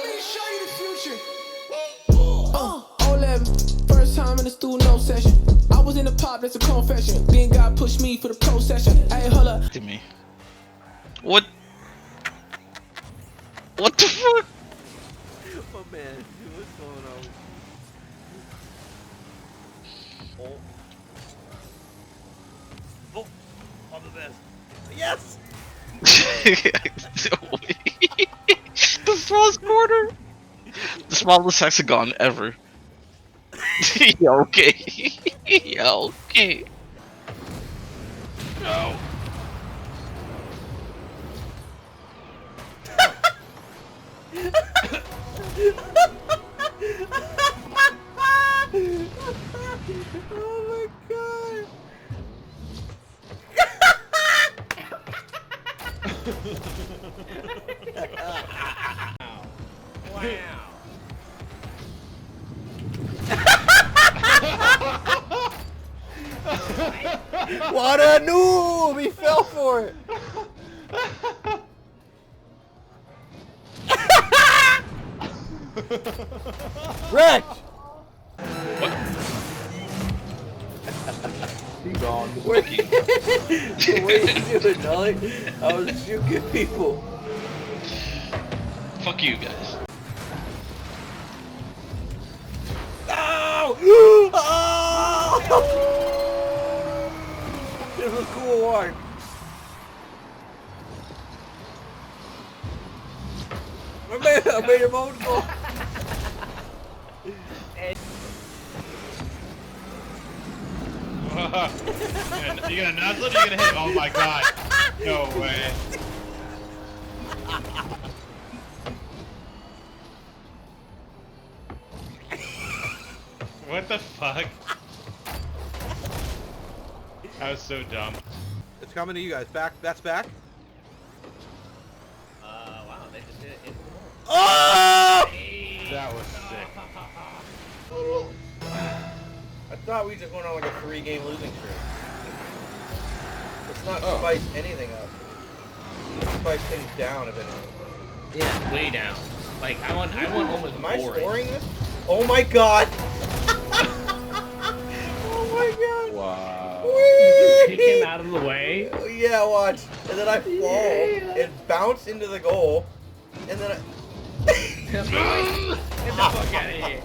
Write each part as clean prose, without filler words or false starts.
me show you the future. 11, first time in the studio session. I was in the pop, that's a confession. Then God pushed me for the pro session. Hey, hold up. To me. What? What the fuck? Oh man, what's going on? Oh, I'm the best. Yes! The smallest corner. The smallest hexagon ever. Yeah, okay. Yeah, okay. No. Oh my god! Wow. What a noob! He fell for it! Wrecked! What? He's gone. What are you doing, Dolly? I was shooting people. Fuck you guys. Oh! Oh! This was a cool one. I made him own goal. You gonna nuzzle? You gonna hit? Oh my god! No way! What the fuck? That was so dumb. It's coming to you guys. Back. That's back. Wow, they just did it. Oh! That was sick. I thought we just went on like a 3-game losing streak. Let's not spice anything up. Let's spice things down a bit. Yeah, way down. Like I want almost. Am I boring. scoring this? Oh my god! Oh my god! Wow. Whee! Kick him out of the way. Yeah, watch. And then I fall and bounce into the goal. And then I... Get the fuck out of here.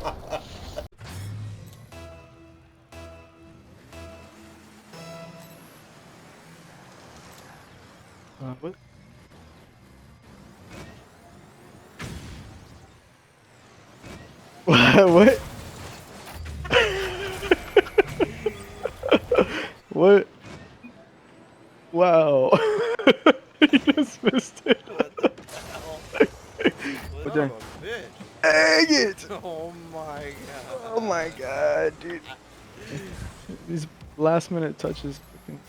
What? What? What? Wow. He just missed it. What the hell? What dang. a bitch. Dang it! Oh my god. Oh my god, dude. These last minute touches. Freaking...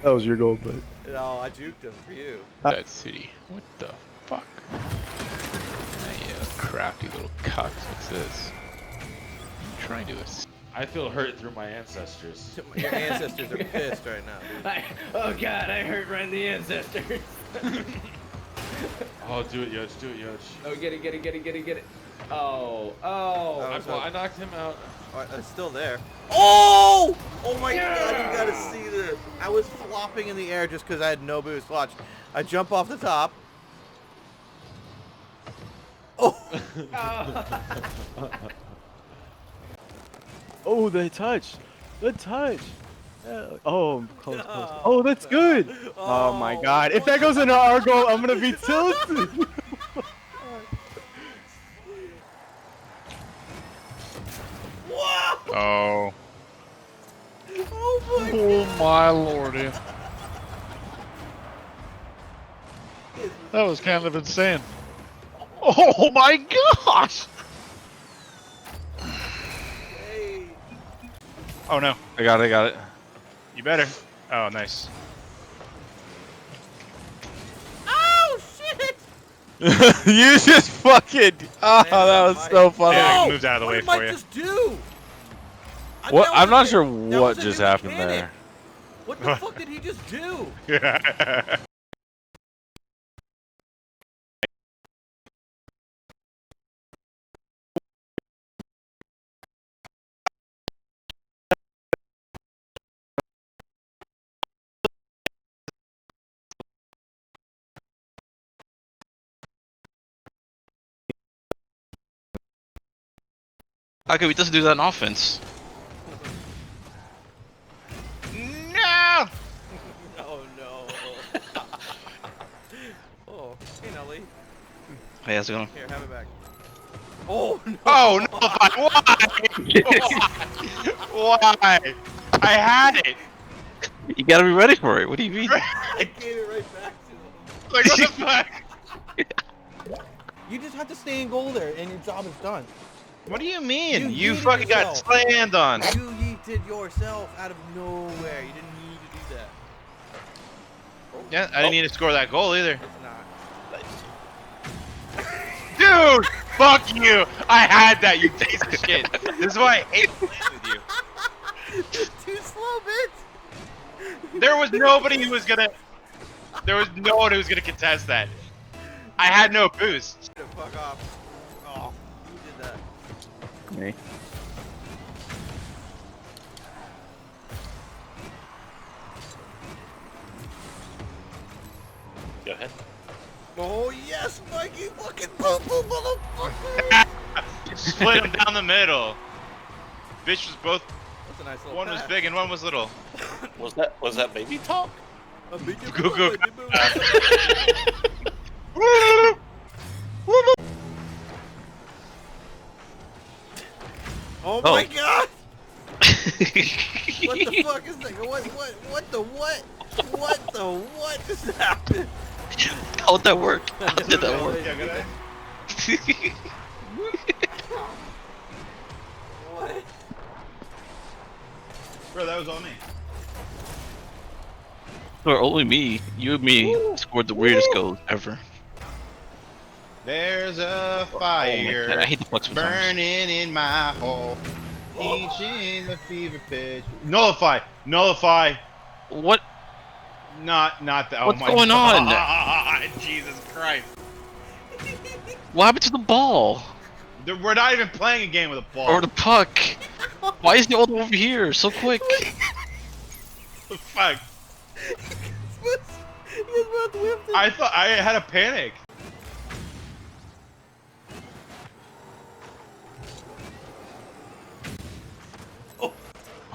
That was your goal, but No, I juked him for you. That city. What the fuck? Hey, crafty little cucks. What's this? I'm trying to. I feel hurt through my ancestors. Your ancestors are pissed right now, dude. Oh god, I hurt right in the ancestors. Oh, do it, Yoch. Do it, Yoch. Oh, get it. Oh. I knocked him out. Oh, it's still there. Oh! Oh my god, you gotta see this. I was flopping in the air just because I had no boost. Watch. I jump off the top. Oh! oh, the touch. Good touch. Yeah. Oh, close. Oh, that's good. Oh my god. If that goes into our goal, I'm gonna be tilted. Oh. Oh My lordy. That was kind of insane. Oh my gosh! Hey. Oh no. I got it. You better. Oh, nice. Oh shit! You just fucking. Oh, that was so funny. Oh, I moved out of the way what did for Mike you. just do? What? I'm not sure That what was a just new happened mechanic. there. What the fuck did he just do? How come he doesn't do that on offense? No! Oh no. Oh, hey Nelly. Hey, how's it going? Here, have it back. Oh no. Oh no! Why? Why? I had it. You gotta be ready for it. What do you mean? I gave it right back to him. Like what the fuck? You just have to stay in goal there, and your job is done. What do you mean? You You yeeted fucking got yourself. slammed on. You yeeted yourself out of nowhere. You didn't need to do that. Yeah, I didn't need to score that goal either. It's not. Dude, fuck you! I had that, you piece of shit. This is why I hate playing with you. Too slow, bitch. There was nobody who was gonna. There was no one who was gonna contest that. I had no boost. Fuck off. Oh, you did that. Me. Go ahead. Oh yes, Mikey, fucking poo-poo, motherfucker. Split them down the middle. Bitch was both. That's a nice little One was pass. big and one was little. Was that baby talk? A big Go, go. baby boo. Oh my god! What the fuck is that? What the what? What the what just happened? How would that work? How did that work? Yeah, go ahead. What? Bro, that was all me. Or only me. You and me scored the weirdest goal ever. There's a Oh fire my God, I hate the flex sometimes. burning in my hole. Teaching the fever pitch. Nullify! Nullify! What? Not that. Oh What's my going on? God. Jesus Christ. What happened to the ball? We're not even playing a game with a ball. Or the puck? Why is it all over here so quick? Fuck. He was about to whip it. I thought I had a panic.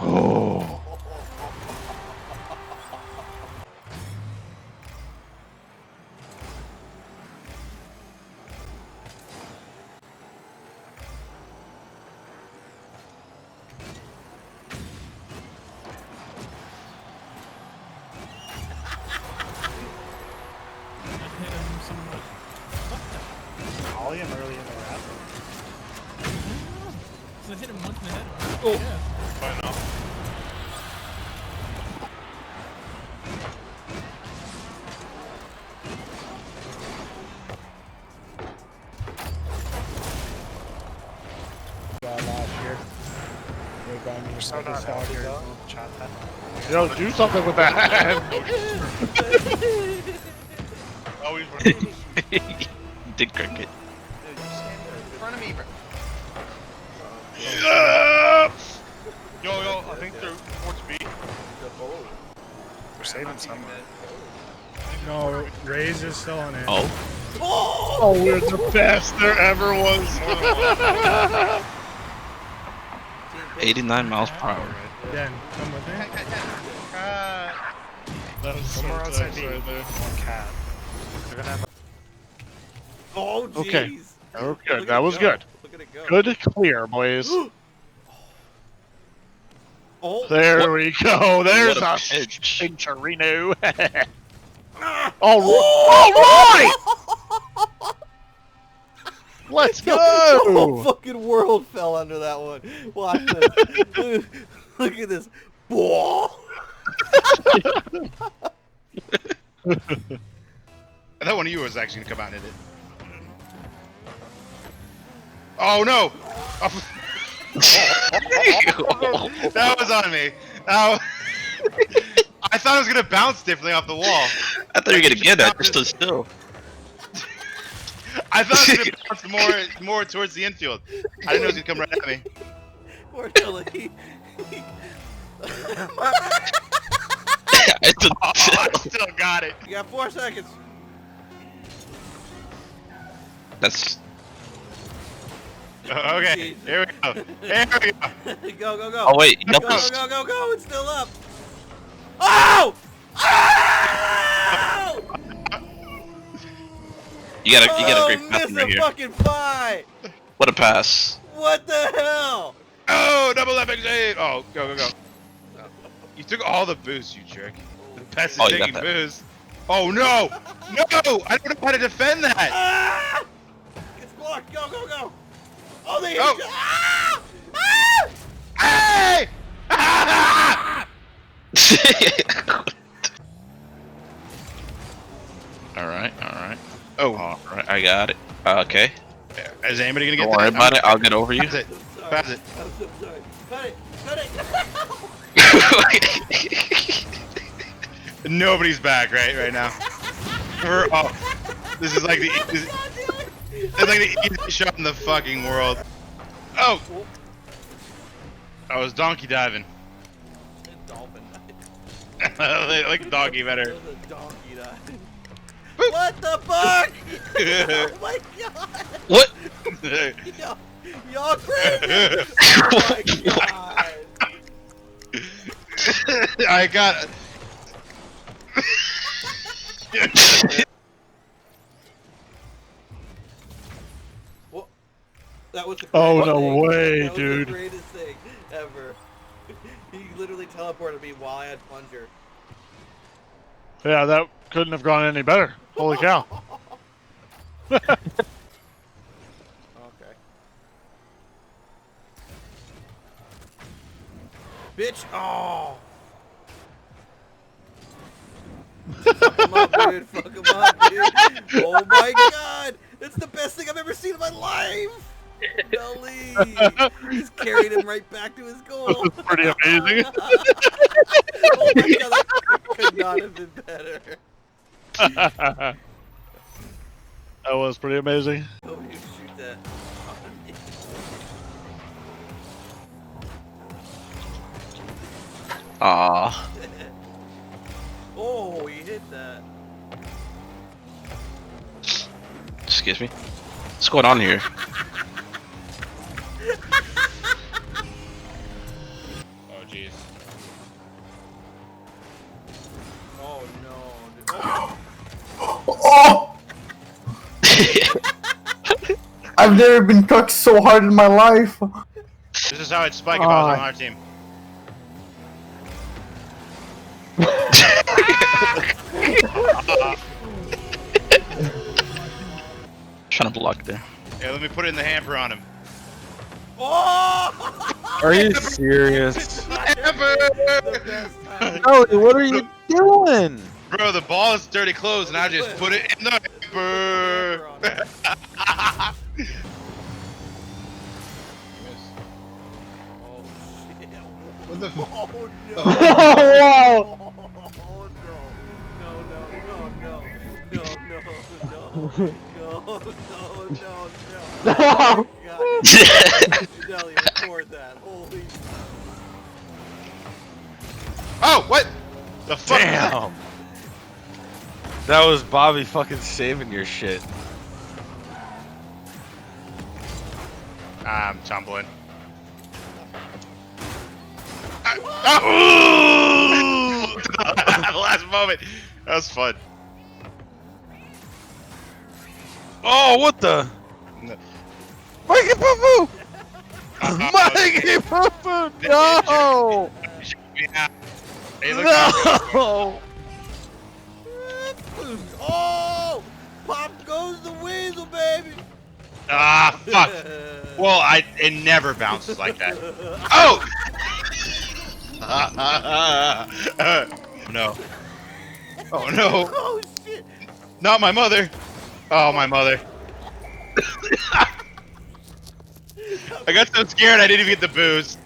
Oh. Volume early in the round. So I hit him once in the head. Oh. Yeah. Fine enough. Last year. They got me so not out here. Yo, do something with that. Always Did cricket. in front of me, bro. Yo, I think they're towards B. We're saving someone. No, Raze is still on it. Oh. Oh, we're the best there ever was. 89 miles per hour. Den, come with me. That was Somewhere so outside close B. right there. One cat. They're gonna have Oh jeez. Okay. Okay, Look at that it was go. good. Look at it go. Good clear, boys. Oh. There we go. There's What a a pitch. Pincherino. All right. Let's The whole go. fucking world fell under that one. Watch this. Look at this. Whoa. I thought one of you was actually gonna come out and hit it. Oh no! That was on me. I thought it was gonna bounce differently off the wall. I thought you were gonna get that. Just stood still. I thought it was gonna bounce more towards the infield. I didn't know it was gonna come right at me. Poor Billy. I Still got it. You got 4 seconds. That's. Okay, here we go. Here we go. Go, go, go. Oh wait, Go, help go, us. go, go, go. It's still up. Oh! Oh! You got a great pass miss right a here. fucking pie. What a pass. What the hell? Oh, double epic save. Oh, go, go, go. You took all the boost, you jerk. The pest is Oh, you got taking that. boost. Oh no! No! I don't know how to defend that! Ah! It's blocked. Go, go, go. Oh, they hit Oh. you. Ah! Ah! Hey! Ah! Alright, alright. Oh, Alright, I got it. Okay. is anybody gonna get Don't worry that? about it, I'll get over you. Pass it. Pass it. I'm so sorry. Cut it. Cut it. Nobody's back right now. Oh, this is like the easiest, it's like the easiest shot in the fucking world. Oh, I was donkey diving. Dolphin. Like doggy better. That was a donkey dive. What the fuck? Oh my god. What? Y'all crazy. Oh my god. I got. Well, that was the Oh, greatest no thing. way, That was dude. the greatest thing ever. He literally teleported me while I had plunger. Yeah, that couldn't have gone any better. Holy cow. Okay. Bitch! Oh! Fuck him up, dude. Fuck him up, dude. Oh my god! That's the best thing I've ever seen in my life! Belly! He's carried him right back to his goal. That was pretty amazing. Oh my god, that could not have been better. That was pretty amazing. Oh, you shoot that. Aw. Oh, he hit that. Excuse me. What's going on here? Oh jeez. Oh no. Dude. Oh! I've never been cucked so hard in my life. This is how I'd spike if I was on our team. Trying to block there. Yeah, let me put it in the hamper on him. Oh! Are you serious? Hamper! The best time. No, what are you doing? Bro, the ball is dirty clothes, and I just put it in the hamper. Oh shit. What the f- Oh no. Wow. Oh no. No, no, no, no. No, no, no. No, no, no. Oh my god. Jelly, record that. Holy. Oh, what? The fuck? Damn. That was Bobby fucking saving your shit. I'm tumbling. Last moment. That was fun. Oh, what the? No. Mikey Poo Poo! Mikey Poo Poo! No! Yeah. Hey, look. No! Oh! Pop goes the weasel, baby! Ah, fuck. Well, it never bounces like that. Oh! No. Oh no. Oh shit! Not my mother. Oh, my mother. I got so scared I didn't even get the boost.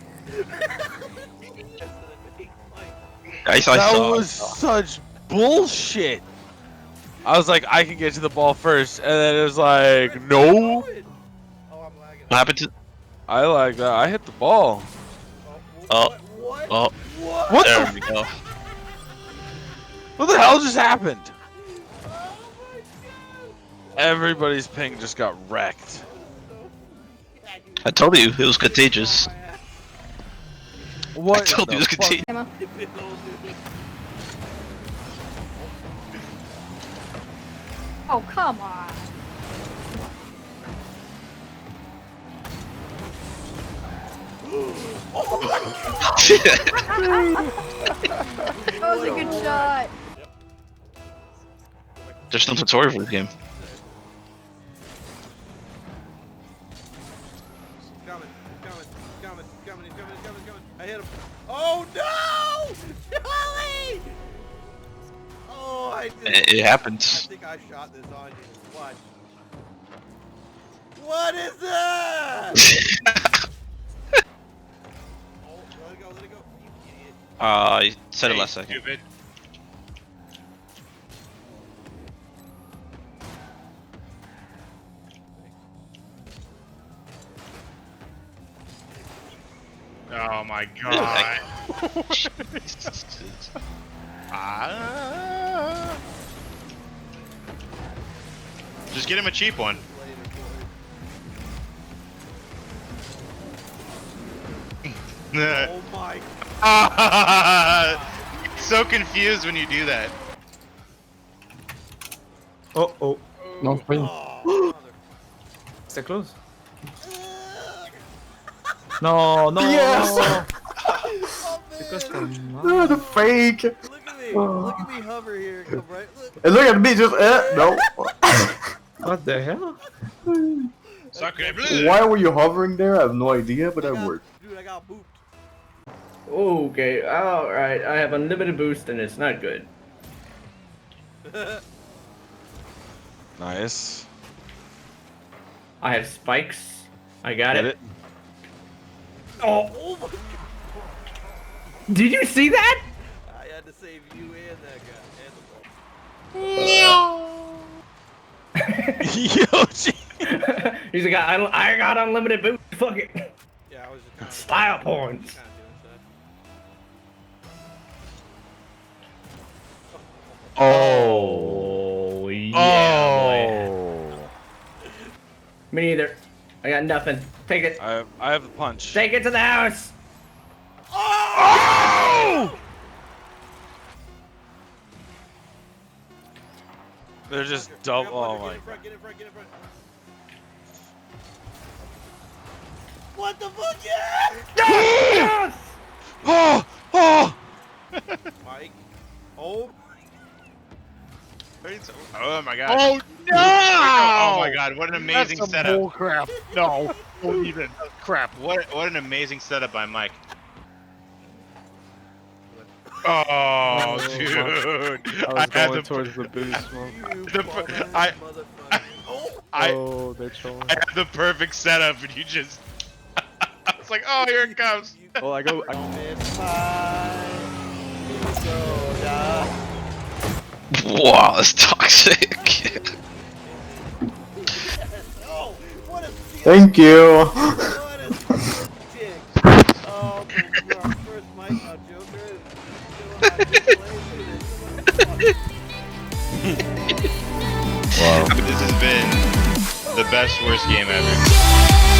I That saw. was such bullshit. I was like, I can get to the ball first, and then it was like, no. Oh, I'm lagging. What happened to? I like that. I hit the ball. Oh, What? oh, What there the? we go. What the hell just happened? Everybody's ping just got wrecked. I told you it was contagious. What? I told you it was the fuck? contagious. Oh, come on. That was a good shot. There's no tutorial for this game. Coming. I hit him. Oh no! Jolly! Oh, I did. It I happens. think I shot this on you. Watch. What is that? Oh, let it go. You idiot. I said it last second. Stupid. Oh my god. Ah. Just get him a cheap one. Oh my. So confused when you do that. Oh. No, fine. Oh, Stay close. No. oh, Yes! man. No, the fake. Look at me. Look at me hover here. Come right. Look. And look at me, just no. What the hell? Sacre bleu. Why were you hovering there? I have no idea, but that worked. Dude, I got booped. Okay, alright, I have unlimited boost and it's not good. Nice. I have spikes. I got Get it. it? Oh, Oh my god. did you see that? I had to save you and that guy. Yo, gee. He's like, I got unlimited boost. Fuck it. Yeah, I was just kind of Style points. doing that. Oh, yeah, boy. Me neither. I got nothing. Take it. I have the punch. Take it to the house. Oh! They're just double. Oh my. Get in front. What the fuck? Yeah! Oh! Oh! Mike. Oh. Oh my god. Oh no! Oh my god, what an amazing That's some setup. bull crap. No, don't even. Crap. What an amazing setup by Mike. Oh, dude. I was going towards the boost. Oh, they're trolling. I had the perfect setup and you just I was like, oh, here it comes. Oh, I go. Wow, that's toxic. Thank you. What a dick. Oh, first Mike, Joker. Wow. This has been the best, worst game ever.